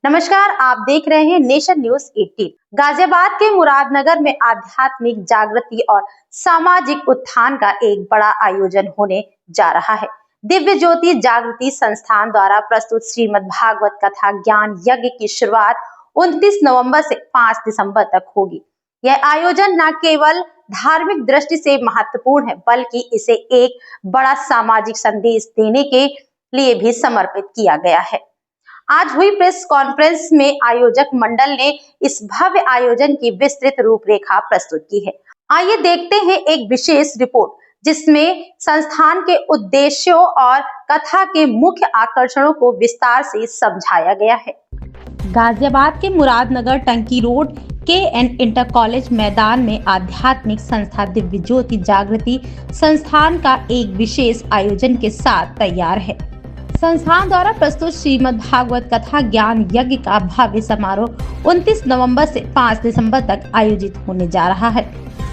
नमस्कार, आप देख रहे हैं नेशन न्यूज 18। गाजियाबाद के मुरादनगर में आध्यात्मिक जागृति और सामाजिक उत्थान का एक बड़ा आयोजन होने जा रहा है। दिव्य ज्योति जागृति संस्थान द्वारा प्रस्तुत श्रीमद् भागवत कथा ज्ञान यज्ञ की शुरुआत 29 नवंबर से 5 दिसंबर तक होगी। यह आयोजन न केवल धार्मिक दृष्टि से महत्वपूर्ण है, बल्कि इसे एक बड़ा सामाजिक संदेश देने के लिए भी समर्पित किया गया है। आज हुई प्रेस कॉन्फ्रेंस में आयोजक मंडल ने इस भव्य आयोजन की विस्तृत रूपरेखा प्रस्तुत की है। आइए देखते हैं एक विशेष रिपोर्ट, जिसमें संस्थान के उद्देश्यों और कथा के मुख्य आकर्षणों को विस्तार से समझाया गया है। गाजियाबाद के मुरादनगर टंकी रोड KN इंटर कॉलेज मैदान में आध्यात्मिक संस्था दिव्य ज्योति जागृति संस्थान का एक विशेष आयोजन के साथ तैयार है। संस्थान द्वारा प्रस्तुत श्रीमद् भागवत कथा ज्ञान यज्ञ का भव्य समारोह 29 नवंबर से 5 दिसंबर तक आयोजित होने जा रहा है।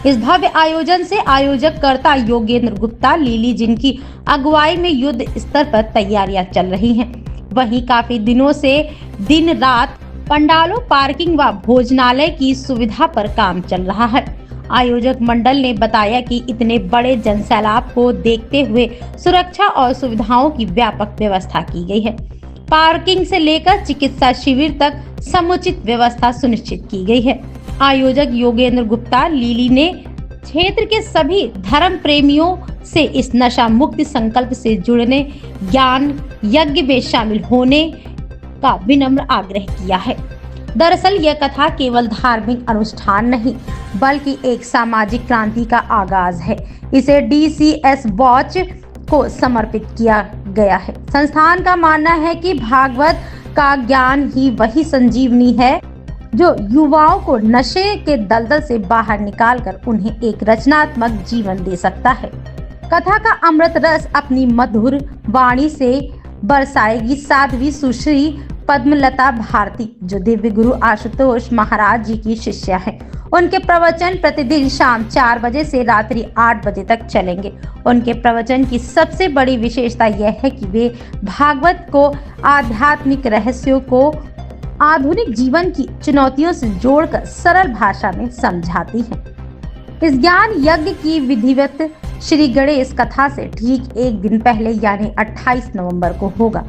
इस भव्य आयोजन से आयोजक कर्ता योगेंद्र गुप्ता लीली, जिनकी अगुवाई में युद्ध स्तर पर तैयारियां चल रही हैं। वहीं काफी दिनों से दिन रात पंडालों, पार्किंग व भोजनालय की सुविधा पर काम चल रहा है। आयोजक मंडल ने बताया कि इतने बड़े जनसैलाब को देखते हुए सुरक्षा और सुविधाओं की व्यापक व्यवस्था की गई है। पार्किंग से लेकर चिकित्सा शिविर तक समुचित व्यवस्था सुनिश्चित की गई है। आयोजक योगेंद्र गुप्ता लीली ने क्षेत्र के सभी धर्म प्रेमियों से इस नशा मुक्ति संकल्प से जुड़ने, ज्ञान यज्ञ में शामिल होने का विनम्र आग्रह किया है। दरअसल यह कथा केवल धार्मिक अनुष्ठान नहीं, बल्कि एक सामाजिक क्रांति का आगाज है। इसे DCS वॉच को समर्पित किया गया है। संस्थान का मानना है कि भागवत का ज्ञान ही वही संजीवनी है जो युवाओं को नशे के दलदल से बाहर निकालकर उन्हें एक रचनात्मक जीवन दे सकता है। कथा का अमृत रस अपनी मधुर वाणी से बरसाएगी साध्वी सुश्री पद्मलता भारती, जो दिव्य गुरु आशुतोष महाराज जी की शिष्या है। उनके प्रवचन प्रतिदिन शाम 4 बजे से रात्रि 8 बजे तक चलेंगे। उनके प्रवचन की सबसे बड़ी विशेषता यह है कि वे भागवत को आध्यात्मिक रहस्यों को आधुनिक जीवन की चुनौतियों से जोड़कर सरल भाषा में समझाती हैं। इस ज्ञान यज्ञ की विधिवत श्री गणेश कथा से ठीक एक दिन पहले यानी 28 नवंबर को होगा।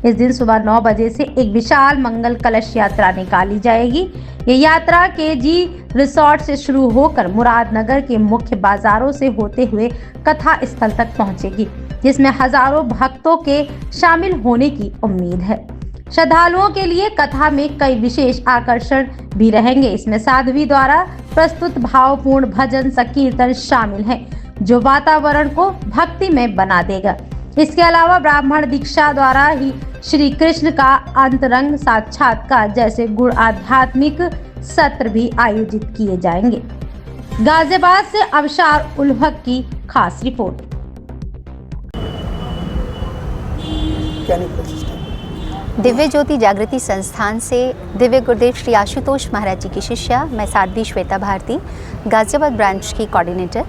इस दिन सुबह 9 बजे से एक विशाल मंगल कलश यात्रा निकाली जाएगी। ये यात्रा KG रिसोर्ट से शुरू होकर मुरादनगर के मुख्य बाजारों से होते हुए कथा स्थल तक पहुंचेगी, जिसमें हजारों भक्तों के शामिल होने की उम्मीद है। श्रद्धालुओं के लिए कथा में कई विशेष आकर्षण भी रहेंगे। इसमें साध्वी द्वारा प्रस्तुत भावपूर्ण भजन संकीर्तन शामिल है, जो वातावरण को भक्तिमय बना देगा। इसके अलावा ब्राह्मण दीक्षा द्वारा ही श्री कृष्ण का अंतरंग साक्षात्कार जैसे गुण आध्यात्मिक सत्र भी आयोजित किए जाएंगे। गाजियाबाद से अबशार उल हक की खास रिपोर्ट। दिव्य ज्योति जागृति संस्थान से दिव्य गुरुदेव श्री आशुतोष महाराज जी की शिष्या मैं साध्वी श्वेता भारती, गाजियाबाद ब्रांच की कोऑर्डिनेटर।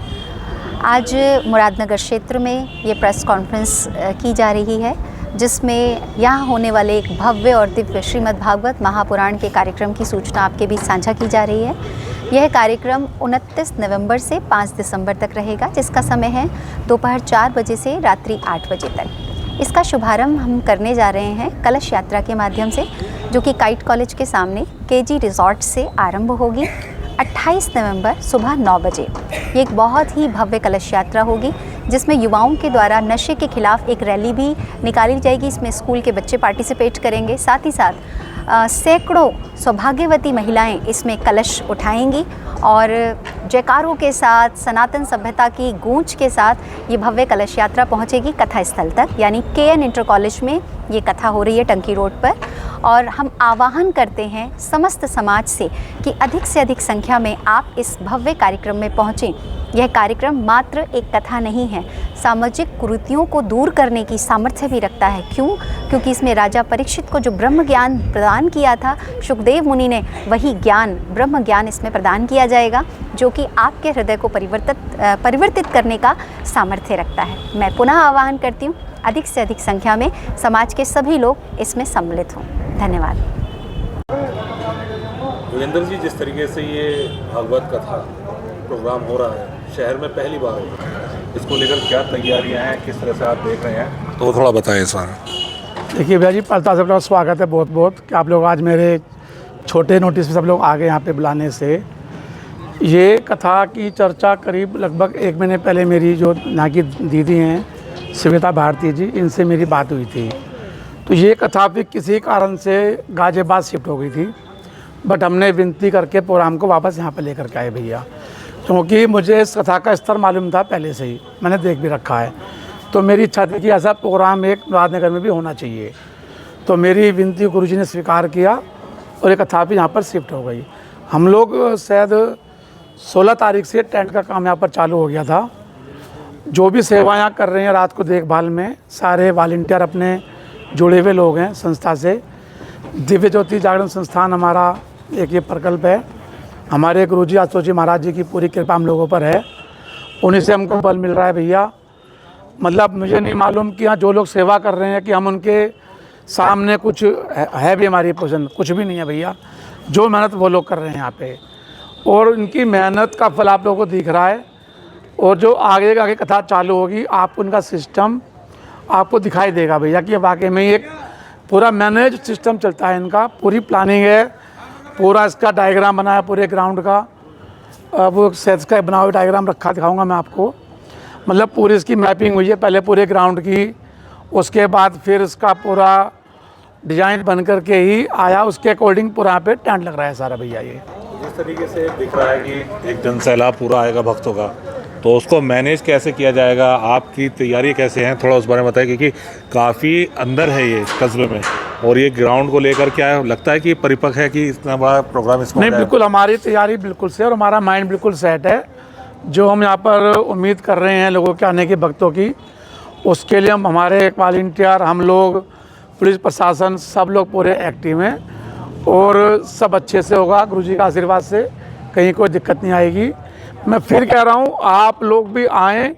आज मुरादनगर क्षेत्र में ये प्रेस कॉन्फ्रेंस की जा रही है, जिसमें यहाँ होने वाले एक भव्य और दिव्य श्रीमद् भागवत महापुराण के कार्यक्रम की सूचना आपके बीच साझा की जा रही है। यह कार्यक्रम 29 नवंबर से 5 दिसंबर तक रहेगा, जिसका समय है दोपहर 4 बजे से रात्रि 8 बजे तक। इसका शुभारंभ हम करने जा रहे हैं कलश यात्रा के माध्यम से, जो कि काइट कॉलेज के सामने KG रिसोर्ट से आरंभ होगी 28 नवंबर सुबह 9 बजे। ये एक बहुत ही भव्य कलश यात्रा होगी, जिसमें युवाओं के द्वारा नशे के खिलाफ एक रैली भी निकाली जाएगी। इसमें स्कूल के बच्चे पार्टिसिपेट करेंगे। साथ ही साथ सैकड़ों सौभाग्यवती महिलाएं इसमें कलश उठाएंगी और जयकारों के साथ, सनातन सभ्यता की गूंज के साथ ये भव्य कलश यात्रा पहुंचेगी कथा स्थल तक, यानी KN इंटर कॉलेज में ये कथा हो रही है टंकी रोड पर। और हम आह्वान करते हैं समस्त समाज से कि अधिक से अधिक संख्या में आप इस भव्य कार्यक्रम में पहुँचें। यह कार्यक्रम मात्र एक कथा नहीं है, सामाजिक कुरीतियों को दूर करने की सामर्थ्य भी रखता है। क्यों? क्योंकि इसमें राजा परीक्षित को जो ब्रह्म ज्ञान प्रदान किया था सुखदेव मुनि ने, वही ज्ञान, ब्रह्म ज्ञान इसमें प्रदान किया जाएगा, जो कि आपके हृदय को परिवर्तित करने का सामर्थ्य रखता है। मैं पुनः आह्वान करती हूँ अधिक से अधिक संख्या में समाज के सभी लोग इसमें सम्मिलित हों। धन्यवाद। योगेंद्र जी, जिस तरीके से ये भागवत कथा प्रोग्राम हो रहा है, शहर में पहली बार हो रहा है, इसको लेकर क्या तैयारियां हैं, किस तरह से आप देख रहे हैं, तो थोड़ा बताएं इस बारे में। देखिए भैया जी, पलता सब लोग स्वागत है बहुत बहुत कि आप लोग आज मेरे छोटे नोटिस पे सब लोग आ गए यहाँ पे बुलाने से। ये कथा की चर्चा करीब लगभग 1 महीने पहले मेरी जो यहाँ की दीदी हैं श्वेता भारती जी, इनसे मेरी बात हुई थी। तो ये कथा भी किसी कारण से गाजियाबाद शिफ्ट हो गई थी, बट हमने विनती करके प्रोग्राम को वापस यहाँ पर लेकर के आए भैया, क्योंकि मुझे इस कथा का स्तर मालूम था पहले से ही, मैंने देख भी रखा है। तो मेरी इच्छा थी कि ऐसा प्रोग्राम एक मुरादनगर में भी होना चाहिए। तो मेरी विनती गुरुजी ने स्वीकार किया और एक कथा भी यहाँ पर शिफ्ट हो गई। हम लोग शायद 16 तारीख से टेंट का काम यहाँ पर चालू हो गया था। जो भी सेवा यहाँ कर रहे हैं रात को देखभाल में, सारे वॉलंटियर अपने जुड़े हुए लोग हैं संस्था से। दिव्य ज्योति जागरण संस्थान हमारा एक ये प्रकल्प है। हमारे गुरुजी आशुतोष जी महाराज जी की पूरी कृपा हम लोगों पर है, उन्हीं से हमको बल मिल रहा है भैया। मतलब मुझे नहीं मालूम कि यहाँ जो लोग सेवा कर रहे हैं कि हम उनके सामने कुछ है भी हमारी पोजीशन, कुछ भी नहीं है भैया। जो मेहनत वो लोग कर रहे हैं यहाँ पे, और उनकी मेहनत का फल आप लोगों को दिख रहा है। और जो आगे कथा चालू होगी, आप उनका सिस्टम आपको दिखाई देगा भैया कि वाकई में एक पूरा मैनेज सिस्टम चलता है इनका, पूरी प्लानिंग है, पूरा इसका डायग्राम बना है पूरे ग्राउंड का। वो सेट्स का बना हुआ डायग्राम रखा दिखाऊंगा मैं आपको। मतलब पूरी इसकी मैपिंग हुई है पहले पूरे ग्राउंड की, उसके बाद फिर इसका पूरा डिजाइन बन करके ही आया, उसके अकॉर्डिंग पूरा यहाँ पे टेंट लग रहा है सारा भैया। ये जिस तरीके से दिख रहा है कि एक जनसैलाब पूरा आएगा भक्तों का, तो उसको मैनेज कैसे किया जाएगा, आपकी तैयारी कैसे है, थोड़ा उस बारे में बताइए। क्योंकि काफ़ी अंदर है ये कस्बे में, और ये ग्राउंड को लेकर क्या लगता है कि परिपक्व है कि इतना बड़ा प्रोग्राम इसमें? नहीं, बिल्कुल हमारी तैयारी बिल्कुल से, और हमारा माइंड बिल्कुल सेट है। जो हम यहाँ पर उम्मीद कर रहे हैं लोगों के आने की, भक्तों की, उसके लिए हम हमारे वॉलंटियर, हम लोग, पुलिस प्रशासन, सब लोग पूरे एक्टिव हैं और सब अच्छे से होगा गुरुजी का आशीर्वाद से, कहीं कोई दिक्कत नहीं आएगी। मैं फिर कह रहा हूँ आप लोग भी आएँ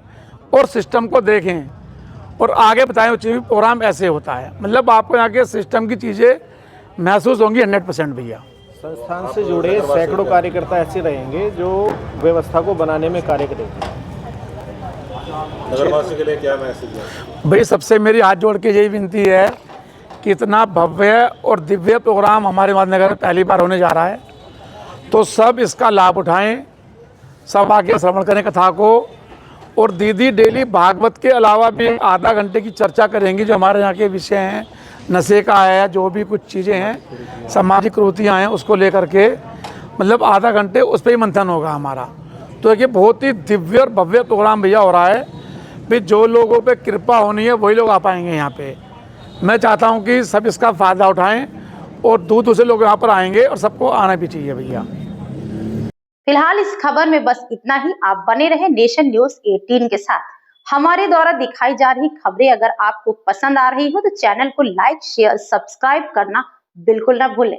और सिस्टम को देखें और आगे बताएं उचित प्रोग्राम ऐसे होता है। मतलब आपको यहाँ के सिस्टम की चीज़ें महसूस होंगी 100% भैया। संस्थान से जुड़े सैकड़ों कार्यकर्ता ऐसे रहेंगे जो व्यवस्था को बनाने में कार्य करेंगे। नगरवासी के लिए क्या मैसेज है? भाई सबसे मेरी हाथ जोड़ के यही विनती है कि इतना भव्य और दिव्य प्रोग्राम हमारे मुरादनगर में पहली बार होने जा रहा है, तो सब इसका लाभ उठाएं, सब आके श्रवण करें कथा को। और दीदी डेली भागवत के अलावा भी आधा घंटे की चर्चा करेंगी, जो हमारे यहाँ के विषय हैं, नशे का है, जो भी कुछ चीज़ें हैं, सामाजिक कुरीतियाँ हैं, उसको लेकर के मतलब आधा घंटे उस पर ही मंथन होगा हमारा। तो ये बहुत ही दिव्य और भव्य प्रोग्राम भैया हो रहा है। भी जो लोगों पे कृपा होनी है वही लोग आ पाएंगे यहाँ पे। मैं चाहता हूँ कि सब इसका फ़ायदा उठाएं और दूर दूर से लोग यहाँ पर आएंगे, और सबको आना भी चाहिए भैया। फिलहाल इस खबर में बस इतना ही। आप बने रहे नेशन न्यूज 18 के साथ। हमारे द्वारा दिखाई जा रही खबरें अगर आपको पसंद आ रही हो तो चैनल को लाइक, शेयर, सब्सक्राइब करना बिल्कुल ना भूलें।